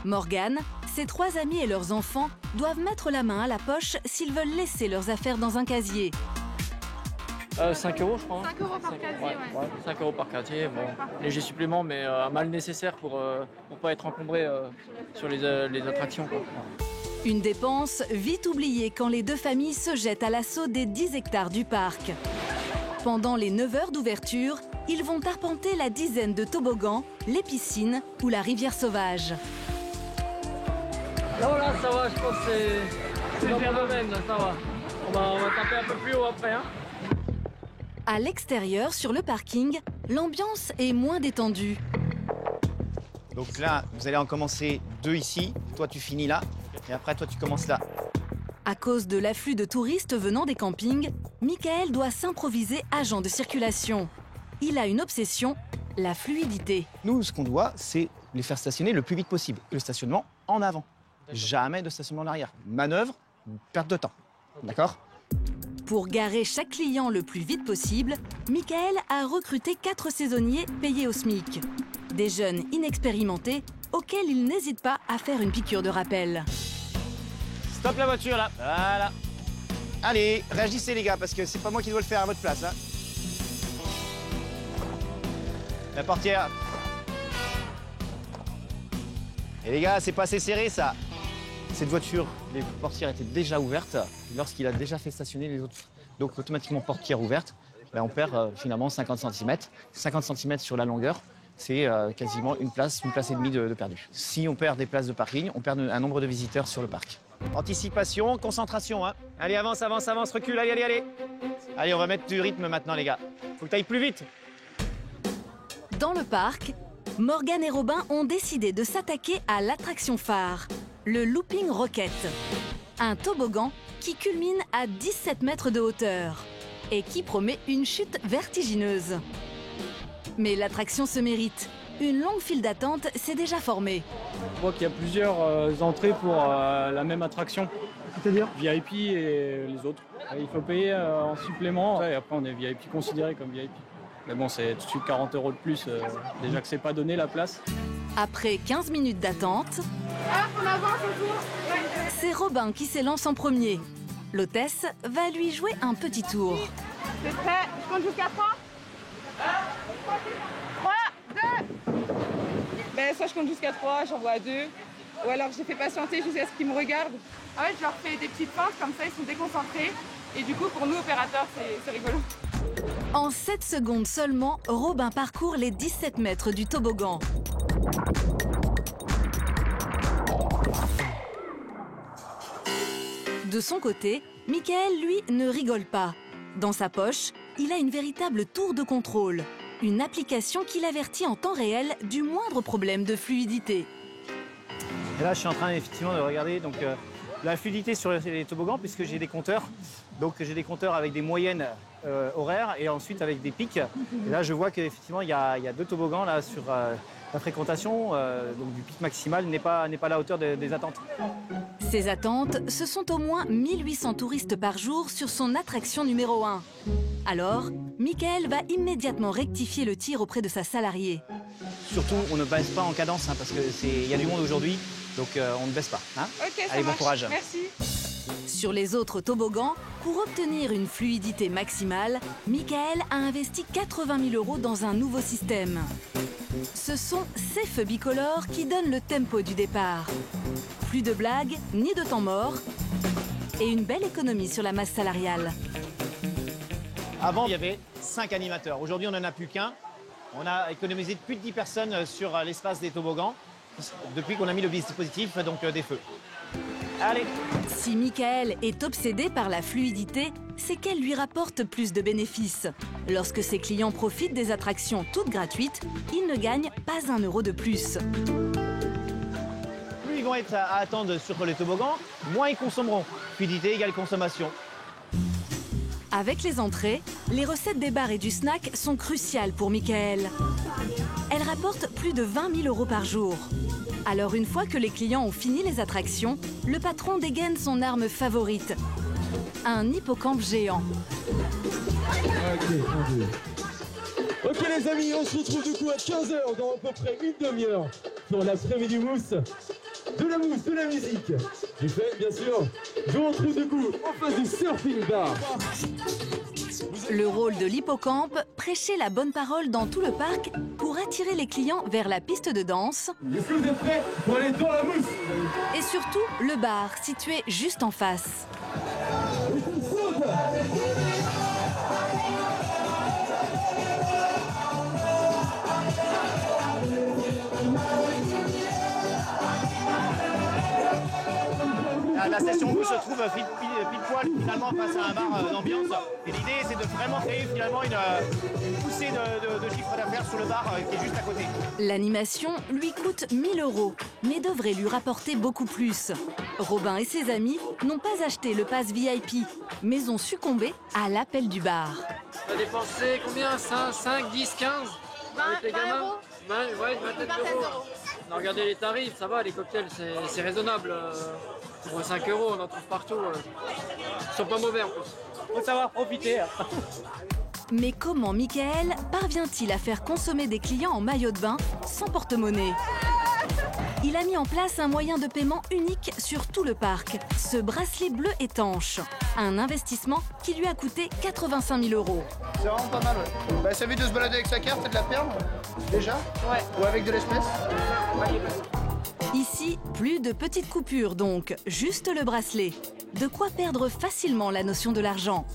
Morgane, ses 3 amis et leurs enfants doivent mettre la main à la poche s'ils veulent laisser leurs affaires dans un casier. 5 € je crois. 5 € par casier, ouais. 5 € par casier, bon, léger supplément, mais un mal nécessaire pour pas être encombré sur les attractions, quoi. Une dépense vite oubliée quand les 2 familles se jettent à l'assaut des 10 hectares du parc. Pendant les 9 heures d'ouverture, ils vont arpenter la dizaine de toboggans, les piscines ou la rivière sauvage. Là, ça va, je pense que c'est dans le domaine, là, ça va. On va taper un peu plus haut après, hein. À l'extérieur, sur le parking, l'ambiance est moins détendue. Donc là, vous allez en commencer 2 ici. Toi, tu finis là. Et après, toi, tu commences là. À cause de l'afflux de touristes venant des campings, Michael doit s'improviser agent de circulation. Il a une obsession, la fluidité. Nous, ce qu'on doit, c'est les faire stationner le plus vite possible. Le stationnement en avant. Jamais de stationnement en arrière. Manœuvre, perte de temps. D'accord ? Pour garer chaque client le plus vite possible, Michael a recruté 4 saisonniers payés au SMIC. Des jeunes inexpérimentés auxquels il n'hésite pas à faire une piqûre de rappel. Stop la voiture là, voilà. Allez, réagissez les gars, parce que c'est pas moi qui dois le faire à votre place. Hein. La portière. Et les gars, c'est pas assez serré ça. Cette voiture, les portières étaient déjà ouvertes lorsqu'il a déjà fait stationner les autres. Donc automatiquement, portière ouverte, ben, on perd finalement 50 cm. 50 cm sur la longueur, c'est quasiment une place et demie de perdu. Si on perd des places de parking, on perd un nombre de visiteurs sur le parc. Anticipation, concentration. Hein. Allez, avance, recule, allez. Allez, on va mettre du rythme maintenant, les gars. Faut que tu ailles plus vite. Dans le parc, Morgane et Robin ont décidé de s'attaquer à l'attraction phare, le Looping Rocket. Un toboggan qui culmine à 17 mètres de hauteur et qui promet une chute vertigineuse. Mais l'attraction se mérite. une longue file d'attente s'est déjà formée. On voit qu'il y a plusieurs entrées pour la même attraction. C'est-à-dire VIP et les autres. Il faut payer en supplément et après on est VIP considéré comme VIP. Mais bon, c'est tout de suite 40 € de plus, déjà que c'est pas donné la place. Après 15 minutes d'attente, on avance autour. c'est Robin qui s'élance en premier. L'hôtesse va lui jouer un petit tour. C'est prêt? Je compte jusqu'à 3. 3, 2. Ben, soit je compte jusqu'à 3, j'envoie à 2. Ou alors je les fais patienter jusqu'à ce qu'ils me regardent. Ah ouais, je leur fais des petites feintes, comme ça ils sont déconcentrés. Et du coup, pour nous, opérateurs, c'est rigolo. En 7 secondes seulement, Robin parcourt les 17 mètres du toboggan. De son côté, Michael, lui, ne rigole pas. Dans sa poche, il a une véritable tour de contrôle. Une application qui l'avertit en temps réel du moindre problème de fluidité. Et là, je suis en train effectivement de regarder donc, la fluidité sur les toboggans, puisque j'ai des compteurs. Donc j'ai des compteurs avec des moyennes horaires et ensuite avec des pics. Et là, je vois qu'effectivement, il y a 2 toboggans là, sur la fréquentation. Donc du pic maximal n'est pas à la hauteur des attentes. Ces attentes, ce sont au moins 1800 touristes par jour sur son attraction numéro 1. Alors, Michael va immédiatement rectifier le tir auprès de sa salariée. Surtout, on ne baisse pas en cadence, hein, parce qu'il y a du monde aujourd'hui, donc on ne baisse pas. Hein. Ok, ça Allez, bon marche. courage. Merci. Sur les autres toboggans, pour obtenir une fluidité maximale, Michael a investi 80 000 € dans un nouveau système. Ce sont ces feux bicolores qui donnent le tempo du départ. Plus de blagues, ni de temps mort, et une belle économie sur la masse salariale. Avant, il y avait 5 animateurs. Aujourd'hui, on n'en a plus qu'un. On a économisé plus de 10 personnes sur l'espace des toboggans depuis qu'on a mis le dispositif donc, des feux. Allez. Si Michael est obsédé par la fluidité, c'est qu'elle lui rapporte plus de bénéfices. Lorsque ses clients profitent des attractions toutes gratuites, ils ne gagnent pas 1 € de plus. Plus ils vont être à attendre sur les toboggans, moins ils consommeront. Fluidité égale consommation. Avec les entrées, les recettes des bars et du snack sont cruciales pour Michael. Elles rapportent plus de 20 000 € par jour. Alors une fois que les clients ont fini les attractions, le patron dégaine son arme favorite, un hippocampe géant. Ok les amis, on se retrouve du coup à 15 h dans à peu près une demi-heure pour l'après-midi mousse. De la mousse, de la musique, du fun bien sûr. Je vous retrouve du coup en face du surfing bar. Le rôle de l'hippocampe, prêcher la bonne parole dans tout le parc pour attirer les clients vers la piste de danse. Est-ce que vous êtes prêts pour aller dans la mousse? Et surtout, le bar situé juste en face. La station où se trouve pile poil finalement face à un bar d'ambiance. Et l'idée c'est de vraiment créer finalement une poussée de chiffre d'affaires sur le bar qui est juste à côté. L'animation lui coûte 1 000 €, mais devrait lui rapporter beaucoup plus. Robin et ses amis n'ont pas acheté le pass VIP, mais ont succombé à l'appel du bar. On a dépensé combien? 5, 10, 15 avec les gamins? 20, ouais, 20 €. On a regardé les tarifs, ça va, les cocktails c'est raisonnable. Pour 5 €, on en trouve partout. Ils sont pas mauvais en plus. Faut savoir profiter. Mais comment Michael parvient-il à faire consommer des clients en maillot de bain sans porte-monnaie? Il a mis en place un moyen de paiement unique sur tout le parc, ce bracelet bleu étanche. Un investissement qui lui a coûté 85 000 €. C'est vraiment pas mal, ouais. Bah, ça veut de se balader avec sa carte et de la perdre, déjà? Ouais. Ou avec de l'espèce? Ici, plus de petites coupures donc, juste le bracelet. De quoi perdre facilement la notion de l'argent.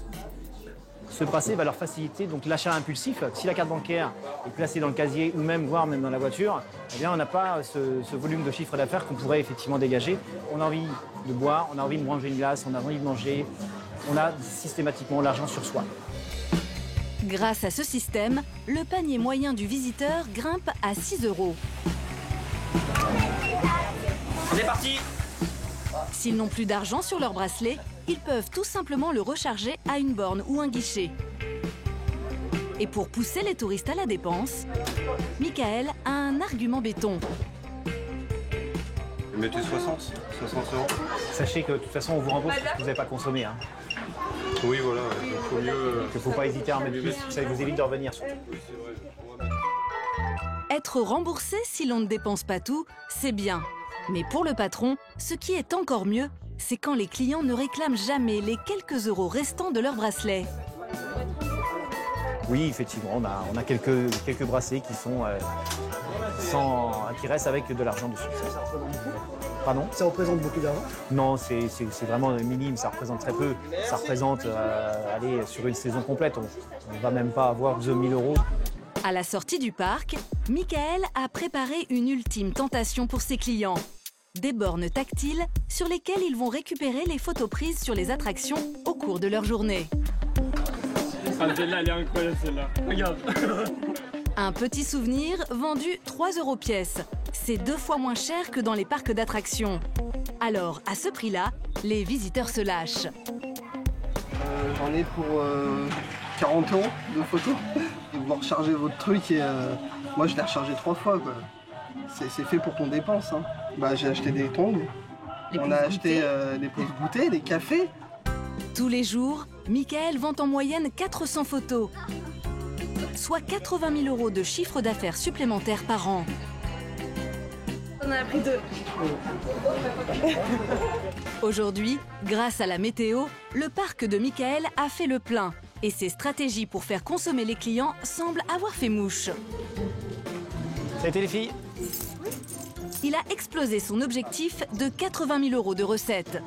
Ce bracelet va leur faciliter donc l'achat impulsif. Si la carte bancaire est placée dans le casier ou même, voire même dans la voiture, eh bien on n'a pas ce volume de chiffre d'affaires qu'on pourrait effectivement dégager. On a envie de boire, on a envie de manger une glace, on a envie de manger. On a systématiquement l'argent sur soi. Grâce à ce système, le panier moyen du visiteur grimpe à 6 €. On est parti! S'ils n'ont plus d'argent sur leur bracelet, ils peuvent tout simplement le recharger à une borne ou un guichet. Et pour pousser les touristes à la dépense, Michael a un argument béton. Mettez 60 euros. Sachez que de toute façon, on vous rembourse parce que vous n'avez pas consommé. Hein. Oui, voilà, il faut mieux. Il ne faut pas hésiter à en mettre plus, ça vous évite de revenir. Être remboursé si l'on ne dépense pas tout, c'est bien. Mais pour le patron, ce qui est encore mieux, c'est quand les clients ne réclament jamais les quelques euros restants de leur bracelet. Oui, effectivement, on a quelques bracelets qui sont qui restent avec de l'argent dessus. Pardon ? Ça représente beaucoup d'argent? Non, c'est vraiment minime, ça représente très peu. Ça représente, allez, sur une saison complète, on ne va même pas avoir 2 000 euros. À la sortie du parc, Michael a préparé une ultime tentation pour ses clients. Des bornes tactiles sur lesquelles ils vont récupérer les photos prises sur les attractions au cours de leur journée. Ah, celle-là, elle est incroyable, celle-là. Regarde. Un petit souvenir vendu 3 € pièce. C'est 2 fois moins cher que dans les parcs d'attractions. Alors, à ce prix-là, les visiteurs se lâchent. J'en ai pour 40 € de photos. Et vous rechargez votre truc et moi je l'ai rechargé 3 fois. C'est fait pour qu'on dépense. Hein. Bah, j'ai acheté des tongs, on a acheté des pauses goûter, des cafés. Tous les jours, Michael vend en moyenne 400 photos, soit 80 000 € de chiffre d'affaires supplémentaire par an. On a pris 2. Aujourd'hui, grâce à la météo, le parc de Michael a fait le plein. Et ses stratégies pour faire consommer les clients semblent avoir fait mouche. Ça a été les filles ? Il a explosé son objectif de 80 000 € de recettes.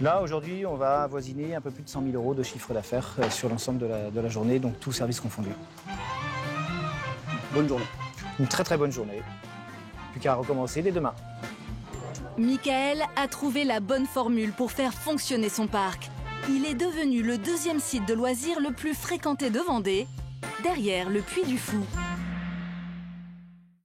Là, aujourd'hui, on va avoisiner un peu plus de 100 000 € de chiffre d'affaires sur l'ensemble de la journée, donc tout service confondu. Bonne journée. Une très très bonne journée. Plus qu'à recommencer dès demain. Michael a trouvé la bonne formule pour faire fonctionner son parc. Il est devenu le 2e site de loisirs le plus fréquenté de Vendée, derrière le Puy du Fou.